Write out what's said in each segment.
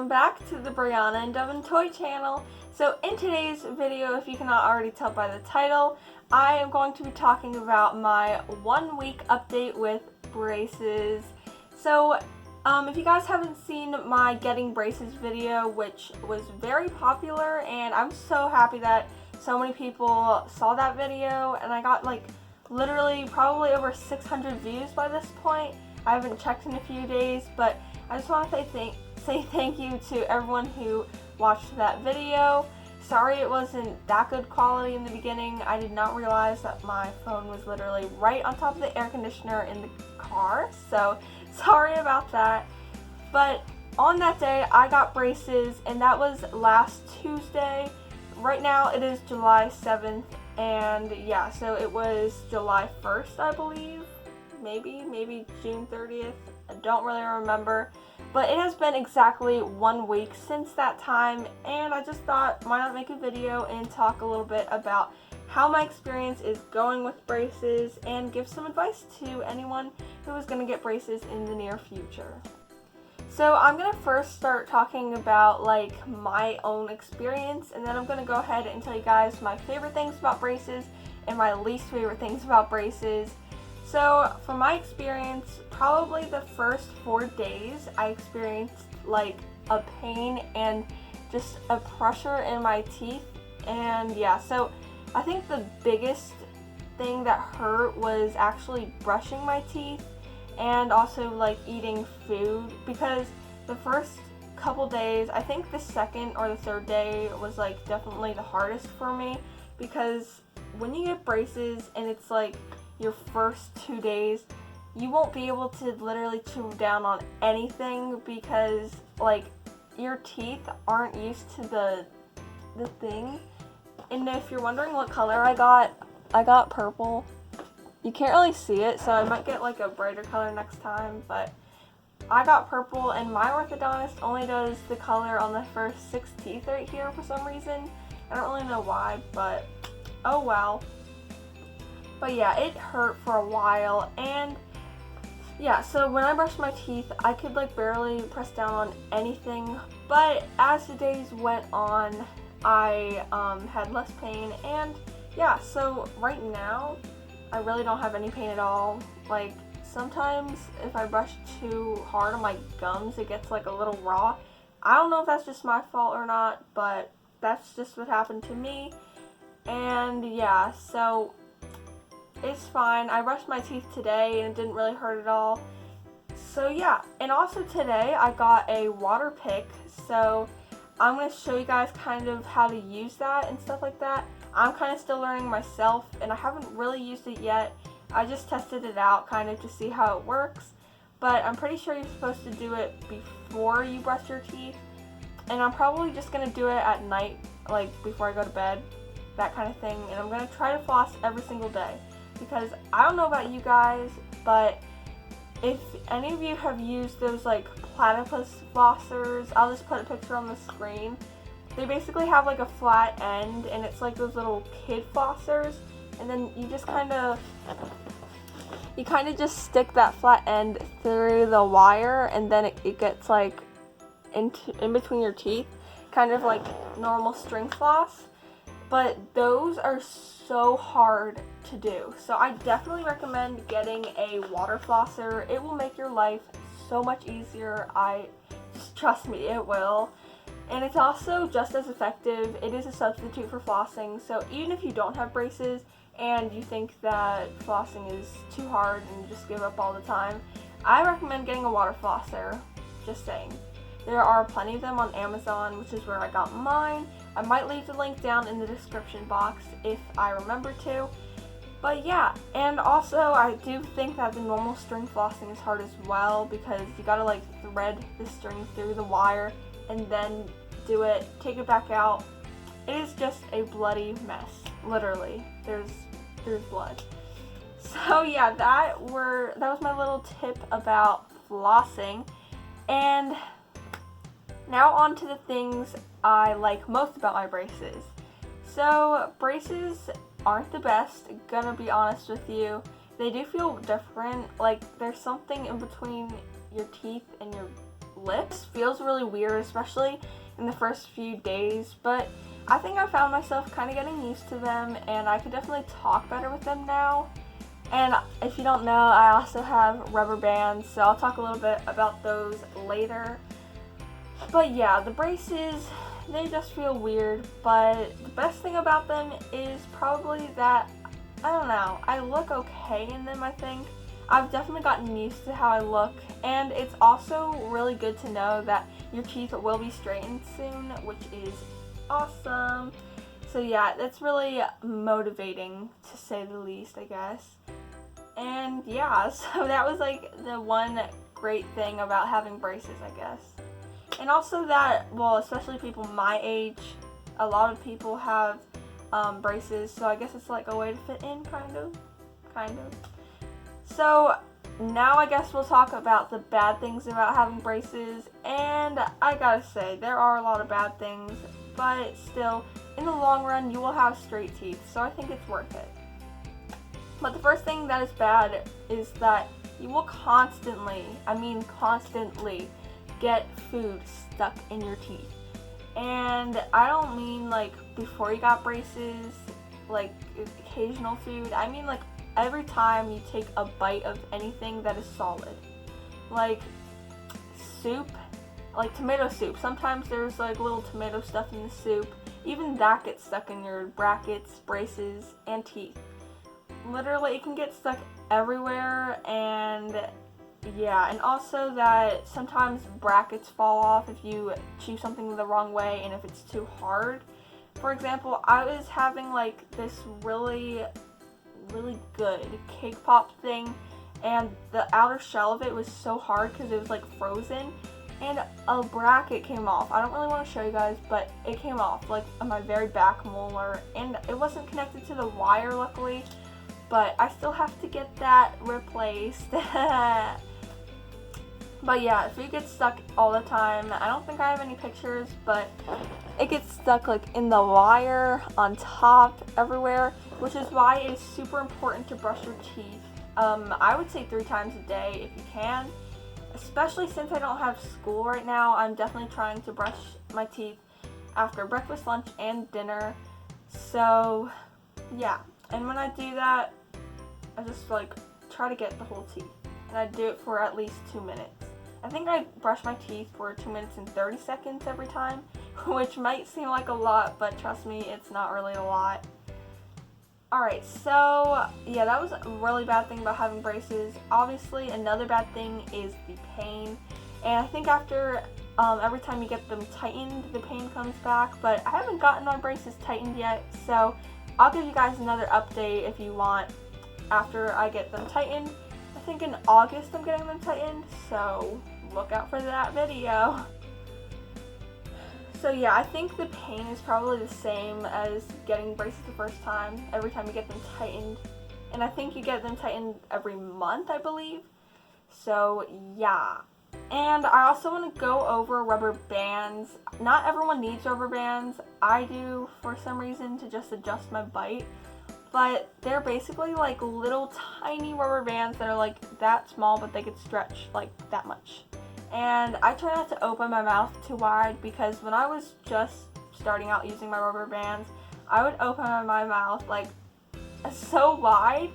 welcome back to the Brianna and Devin Toy channel. So in today's video, if you cannot already tell by the title, I am going to be talking about my 1 week update with braces. So if you guys haven't seen my getting braces video, which was very popular, and I'm so happy that so many people saw that video, and I got like literally probably over 600 views by this point. I haven't checked in a few days, but I just want to say thank you to everyone who watched that video. Sorry it wasn't that good quality in the beginning. I did not realize that my phone was literally right on top of the air conditioner in the car, so sorry about that. But on that day, I got braces, and that was last Tuesday. Right now it is July 7th, and yeah, so it was July 1st, I believe. Maybe June 30th. I don't really remember. But it has been exactly 1 week since that time, and I just thought, why not make a video and talk a little bit about how my experience is going with braces and give some advice to anyone who is going to get braces in the near future. So I'm going to first start talking about like my own experience, and then I'm going to go ahead and tell you guys my favorite things about braces and my least favorite things about braces. So for my experience, probably the first 4 days I experienced like a pain and just a pressure in my teeth, and yeah, so I think the biggest thing that hurt was actually brushing my teeth and also like eating food, because the first couple days, I think the second or the third day was like definitely the hardest for me, because when you get braces and it's like your first 2 days, you won't be able to literally chew down on anything because like your teeth aren't used to the thing. And if you're wondering what color I got purple. You can't really see it, so I might get like a brighter color next time, but I got purple, and my orthodontist only does the color on the first 6 teeth right here for some reason. I don't really know why, but oh well. But yeah, it hurt for a while, and yeah, so when I brushed my teeth, I could like barely press down on anything, but as the days went on, I had less pain, and yeah, so right now, I really don't have any pain at all. Like, sometimes if I brush too hard on my gums, it gets like a little raw. I don't know if that's just my fault or not, but that's just what happened to me, and yeah, so it's fine. I brushed my teeth today and it didn't really hurt at all. So yeah, and also today I got a water pick, so I'm going to show you guys kind of how to use that and stuff like that. I'm kind of still learning myself, and I haven't really used it yet. I just tested it out kind of to see how it works, but I'm pretty sure you're supposed to do it before you brush your teeth, and I'm probably just going to do it at night, like before I go to bed, that kind of thing, and I'm going to try to floss every single day. Because I don't know about you guys, but if any of you have used those like platypus flossers, I'll just put a picture on the screen. They basically have like a flat end, and it's like those little kid flossers, and then you just kind of just stick that flat end through the wire, and then it gets like in between your teeth, kind of like normal string floss. But those are so hard to do. So I definitely recommend getting a water flosser. It will make your life so much easier. Trust me, it will. And it's also just as effective. It is a substitute for flossing. So even if you don't have braces and you think that flossing is too hard and you just give up all the time, I recommend getting a water flosser. Just saying. There are plenty of them on Amazon, which is where I got mine. I might leave the link down in the description box if I remember to. But yeah, and also I do think that the normal string flossing is hard as well, because you gotta like thread the string through the wire and then do it, take it back out. It is just a bloody mess, literally. There's blood. So yeah, that was my little tip about flossing. And now on to the things I like most about my braces. So braces aren't the best, gonna be honest with you. They do feel different, like there's something in between your teeth and your lips. Feels really weird, especially in the first few days, but I think I found myself kind of getting used to them, and I could definitely talk better with them now. And if you don't know, I also have rubber bands, so I'll talk a little bit about those later. But yeah, the braces, they just feel weird, but the best thing about them is probably that, I don't know, I look okay in them, I think. I've definitely gotten used to how I look, and it's also really good to know that your teeth will be straightened soon, which is awesome. So yeah, it's really motivating, to say the least, I guess. And yeah, so that was like the one great thing about having braces, I guess. And also that, well, especially people my age, a lot of people have braces, so I guess it's like a way to fit in, kind of. So now I guess we'll talk about the bad things about having braces, and I gotta say, there are a lot of bad things, but still, in the long run, you will have straight teeth, so I think it's worth it. But the first thing that is bad is that you will constantly, get food stuck in your teeth. And I don't mean like before you got braces, like occasional food. I mean like every time you take a bite of anything that is solid. Like soup, like tomato soup. Sometimes there's like little tomato stuff in the soup. Even that gets stuck in your brackets, braces, and teeth. Literally, it can get stuck everywhere, and yeah, and also that sometimes brackets fall off if you chew something the wrong way and if it's too hard. For example, I was having like this really good cake pop thing, and the outer shell of it was so hard because it was like frozen, and a bracket came off. I don't really want to show you guys, but it came off like on my very back molar, and it wasn't connected to the wire, luckily, but I still have to get that replaced. But yeah, if it gets stuck all the time, I don't think I have any pictures, but it gets stuck like in the wire, on top, everywhere, which is why it's super important to brush your teeth. I would say 3 times a day if you can, especially since I don't have school right now. I'm definitely trying to brush my teeth after breakfast, lunch, and dinner. So yeah, and when I do that, I just like try to get the whole teeth, and I do it for at least 2 minutes. I think I brush my teeth for 2 minutes and 30 seconds every time, which might seem like a lot, but trust me, it's not really a lot. Alright, so yeah, that was a really bad thing about having braces. Obviously, another bad thing is the pain, and I think after every time you get them tightened, the pain comes back, but I haven't gotten my braces tightened yet, so I'll give you guys another update if you want after I get them tightened. I think in August I'm getting them tightened, so look out for that video. So yeah, I think the pain is probably the same as getting braces the first time, every time you get them tightened. And I think you get them tightened every month, I believe. So yeah. And I also want to go over rubber bands. Not everyone needs rubber bands. I do for some reason to just adjust my bite. But they're basically like little tiny rubber bands that are like that small, but they could stretch like that much. And I try not to open my mouth too wide, because when I was just starting out using my rubber bands, I would open my mouth like so wide,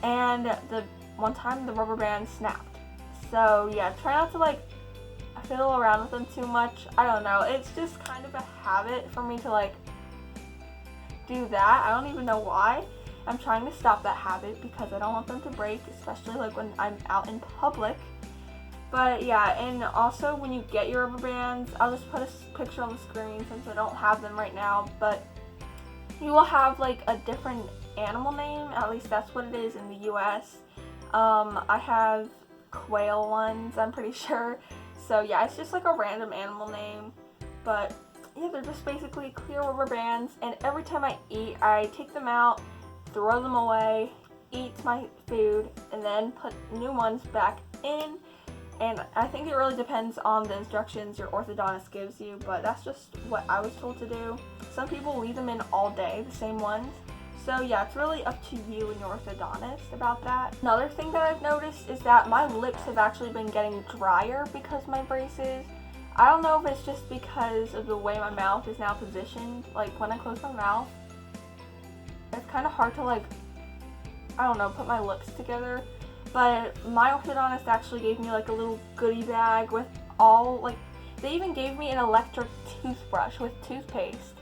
and the one time the rubber band snapped. So yeah, try not to like fiddle around with them too much. I don't know, it's just kind of a habit for me to like do that. I don't even know why. I'm trying to stop that habit because I don't want them to break, especially like when I'm out in public. But yeah, and also when you get your rubber bands, I'll just put a picture on the screen since I don't have them right now, but you will have like a different animal name, at least that's what it is in the US. I have quail ones, I'm pretty sure. So yeah, it's just like a random animal name, but yeah, they're just basically clear rubber bands, and every time I eat, I take them out, throw them away, eat my food, and then put new ones back in. And I think it really depends on the instructions your orthodontist gives you, but that's just what I was told to do. Some people leave them in all day, the same ones, So yeah, it's really up to you and your orthodontist about that. Another thing that I've noticed is that my lips have actually been getting drier because of my braces. I don't know if it's just because of the way my mouth is now positioned. Like when I close my mouth, it's kind of hard to like, I don't know, put my lips together. But my orthodontist actually gave me like a little goodie bag with all, like, they even gave me an electric toothbrush with toothpaste.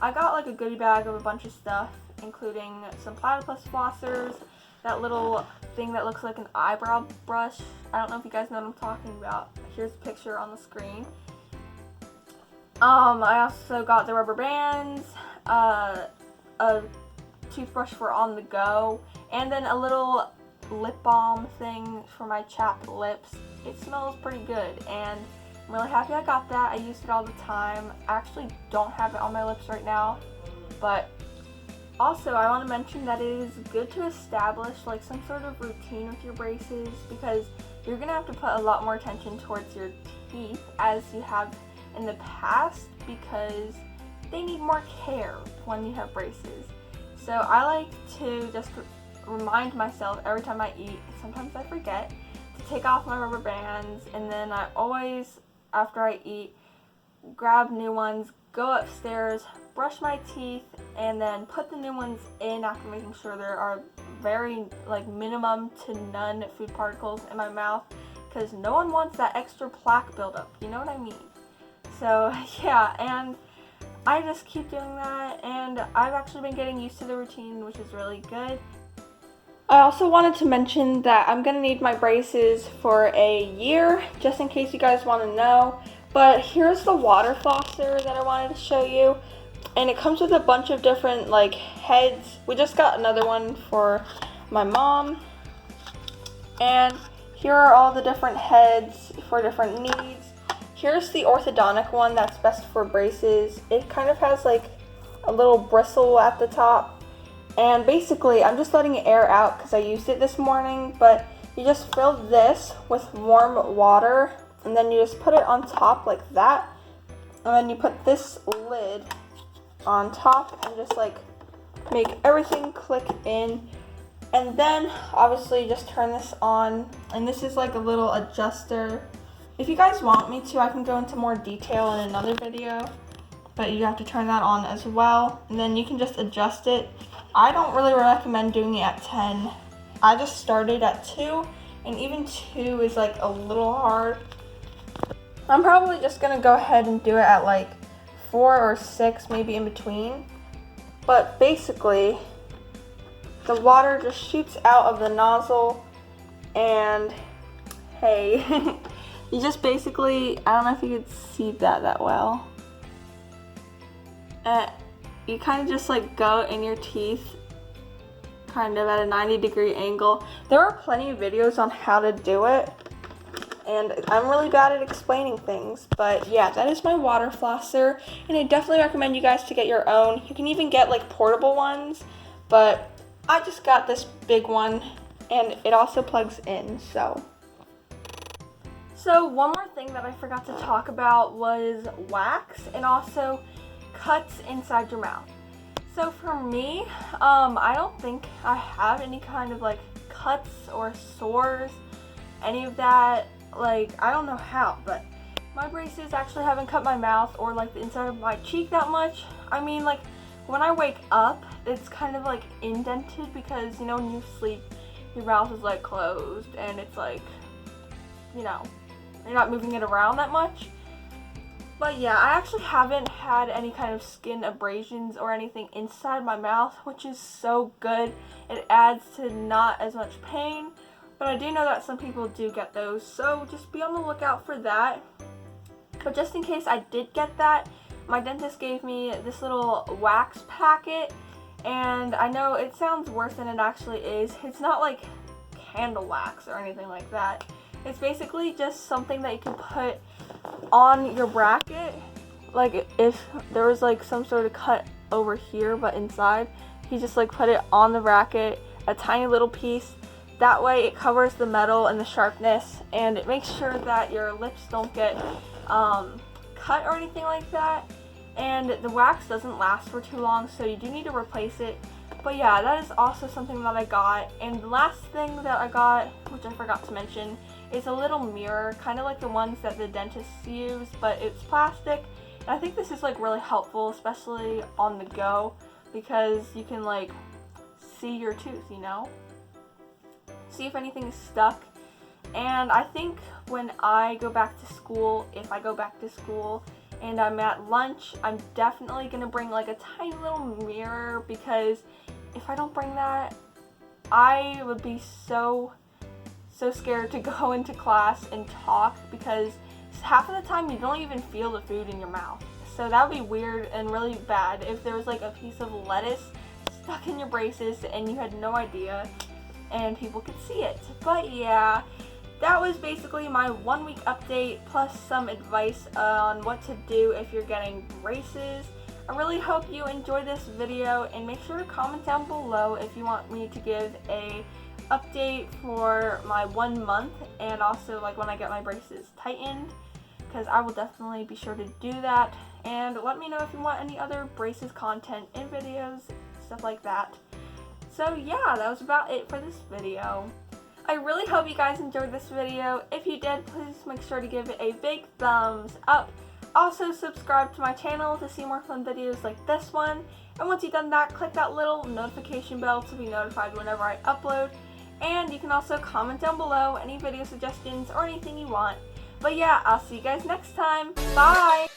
I got like a goodie bag of a bunch of stuff, including some platypus flossers, that little thing that looks like an eyebrow brush. I don't know if you guys know what I'm talking about. Here's a picture on the screen. I also got the rubber bands, a toothbrush for on the go, and then a little lip balm thing for my chapped lips. It smells pretty good, and I'm really happy I got that. I use it all the time. I actually don't have it on my lips right now, but also I want to mention that it is good to establish like some sort of routine with your braces, because you're gonna have to put a lot more attention towards your teeth as you have in the past, because they need more care when you have braces. So I like to just remind myself every time I eat, sometimes I forget, to take off my rubber bands, and then I always, after I eat, grab new ones, go upstairs, brush my teeth, and then put the new ones in after making sure there are very like minimum to none food particles in my mouth, because no one wants that extra plaque buildup, you know what I mean? So yeah, and I just keep doing that, and I've actually been getting used to the routine, which is really good. I also wanted to mention that I'm going to need my braces for a year, just in case you guys want to know. But here's the water flosser that I wanted to show you. And it comes with a bunch of different like heads. We just got another one for my mom. And here are all the different heads for different needs. Here's the orthodontic one that's best for braces. It kind of has like a little bristle at the top. And basically, I'm just letting it air out because I used it this morning, but you just fill this with warm water, and then you just put it on top like that, and then you put this lid on top and just like make everything click in, and then obviously just turn this on, and this is like a little adjuster. If you guys want me to, I can go into more detail in another video, but you have to turn that on as well, and then you can just adjust it. I don't really recommend doing it at 10. I just started at 2, and even 2 is like a little hard. I'm probably just gonna go ahead and do it at like 4 or 6, maybe in between. But basically, the water just shoots out of the nozzle, and hey, you just basically, I don't know if you could see that well. You kind of just like go in your teeth kind of at a 90-degree angle. There are plenty of videos on how to do it, and I'm really bad at explaining things, but yeah, that is my water flosser, and I definitely recommend you guys to get your own. You can even get like portable ones, but I just got this big one, and it also plugs in. So one more thing that I forgot to talk about was wax, and also cuts inside your mouth. So for me, I don't think I have any kind of like cuts or sores, any of that. Like, I don't know how, but my braces actually haven't cut my mouth or like the inside of my cheek that much. I mean, like when I wake up, it's kind of like indented because, you know, when you sleep, your mouth is like closed and it's like, you know, you're not moving it around that much. But yeah, I actually haven't had any kind of skin abrasions or anything inside my mouth, which is so good. It adds to not as much pain, but I do know that some people do get those, so just be on the lookout for that. But just in case I did get that, my dentist gave me this little wax packet, and I know it sounds worse than it actually is. It's not like candle wax or anything like that. It's basically just something that you can put on your bracket. Like if there was like some sort of cut over here but inside, you just like put it on the bracket, a tiny little piece. That way it covers the metal and the sharpness, and it makes sure that your lips don't get cut or anything like that. And the wax doesn't last for too long, so you do need to replace it. But yeah, that is also something that I got. And the last thing that I got, which I forgot to mention, is a little mirror, kind of like the ones that the dentists use, but it's plastic. And I think this is like really helpful, especially on the go, because you can like see your tooth, you know? See if anything is stuck. And I think when I go back to school, if I go back to school and I'm at lunch, I'm definitely gonna bring like a tiny little mirror, because if I don't bring that, I would be so scared to go into class and talk, because half of the time you don't even feel the food in your mouth. So that would be weird and really bad if there was like a piece of lettuce stuck in your braces and you had no idea and people could see it. But yeah, that was basically my 1 week update, plus some advice on what to do if you're getting braces. I really hope you enjoyed this video, and make sure to comment down below if you want me to give a update for my 1 month, and also like when I get my braces tightened, because I will definitely be sure to do that. And let me know if you want any other braces content in videos, stuff like that. So yeah, that was about it for this video. I really hope you guys enjoyed this video. If you did, please make sure to give it a big thumbs up. Also, subscribe to my channel to see more fun videos like this one. And once you've done that, click that little notification bell to be notified whenever I upload. And you can also comment down below any video suggestions or anything you want. But yeah, I'll see you guys next time. Bye!